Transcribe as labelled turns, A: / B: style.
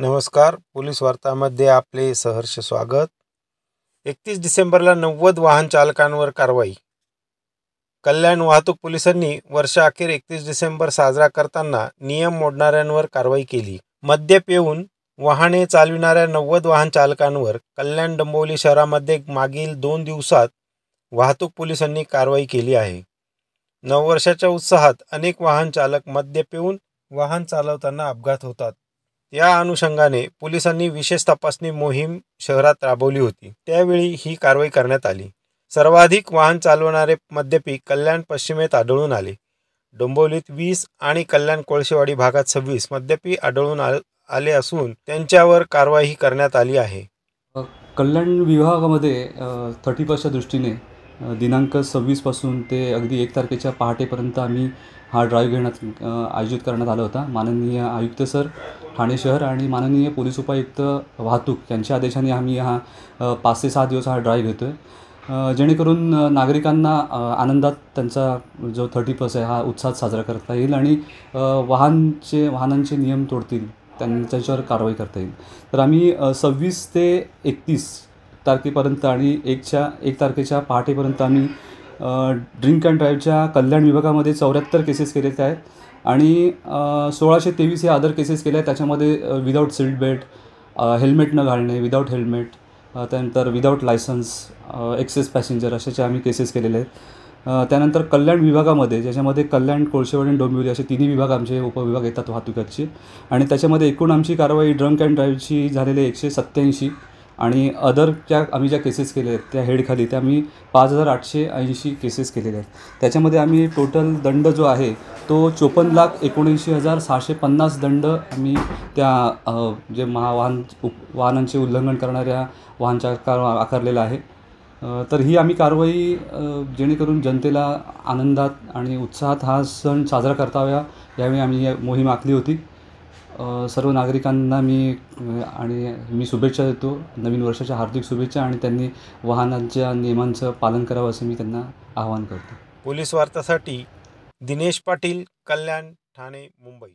A: नमस्कार. पोलीस वार्तामध्ये आपले सहर्ष स्वागत. 31 डिसेंबरला 90 वाहन चालकांवर कारवाई. कल्याण वाहतूक पोलिसांनी वर्षाअखेर 31 डिसेंबर साजरा करताना नियम मोडणाऱ्यांवर कारवाई केली. मद्य पिऊन वाहने चालविणाऱ्या 90 वाहन चालकांवर कल्याण डोंबिवली शहरामध्ये मागील 2 दिवसात वाहतूक पोलिसांनी कारवाई केली आहे. नववर्षाच्या उत्साहात अनेक वाहन चालक मद्य पिऊन वाहन चालवताना अपघात होतात. या अनुषंगाने पोलिसांनी विशेष तपासणी मोहीम शहरात राबवली होती. त्यावेळी ही कारवाई करण्यात आली. सर्वाधिक वाहन चालवणारे मद्यपी कल्याण पश्चिमेत आढळून आले. डोंबिवलीत 20 आणि कल्याण कोळशेवाडी भागात 26 मद्यपी आढळून आले असून त्यांच्यावर कारवाई करण्यात आली आहे.
B: कल्याण विभागामध्ये 31च्या दृष्टीने दिनांक 26 पासून ते अगदी 1 तारखेच्या पहाटेपर्यंत आम्ही हा ड्राईव्ह आयोजित करण्यात आला होता. माननीय आयुक्त सर ठाणे शहर आणि माननीय पोलीस उपायुक्त वाहतूक यांच्या आदेशाने आम्ही हा 5 ते 6 दिवस हा ड्राईव्ह घेतो आहे, जेणेकरून नागरिकांना आनंदात त्यांचा जो 31 आहे हा उत्साहात साजरा करता येईल आणि वाहनांचे नियम तोडतील त्यांच्यावर कारवाई करता येईल. तर आम्ही 26 ते 31 तारखेपर्यंत आणि 1 तारखेच्या पहाटेपर्यंत आम्ही ड्रिंक अँड ड्राईव्हच्या कल्याण विभागामध्ये 74 केसेस केलेल्या आहेत आणि 1623 हे अदर केसेस केले आहेत. त्याच्यामध्ये विदाऊट सीट बेल्ट, हेल्मेट न घालणे, विदाऊट हेल्मेट, त्यानंतर विदाऊट लायसन्स, एक्सेस पॅसेंजर अशाचे आम्ही केसेस केलेले आहेत. त्यानंतर कल्याण विभागामध्ये ज्याच्यामध्ये कल्याण, कोळशेवाडी आणि डोंबिवली असे तिन्ही विभाग आमचे उपविभाग येतात वाहतुकीचे आणि त्याच्यामध्ये एकूण आमची कारवाई ड्रंक अँड ड्राईव्हची झालेली 187 आणि अदरच्या आम्ही ज्या केसेस केल्या आहेत त्या हेडखाली त्या आम्ही 5880 केसेस केलेल्या आहेत. त्याच्यामध्ये आम्ही टोटल दंड जो आहे तो 54,79,650 दंड आम्ही त्या जे वाहनांचे उल्लंघन करणाऱ्या वाहनचालकांना आकारलेला आहे. तर ही आम्ही कारवाई जेणेकरून जनतेला आनंदात आणि उत्साहात हा सण साजरा करता यावेळी आम्ही मोहीम आखली होती. सर्व नागरिकांना मी शुभेच्छा देतो, नवीन वर्षाच्या हार्दिक शुभेच्छा, आणि त्यांनी वाहनांच्या नियमांचं पालन करावं असं मी त्यांना आवाहन करतो.
A: पोलीस वार्तासाठी दिनेश पाटील, कल्याण, ठाणे, मुंबई.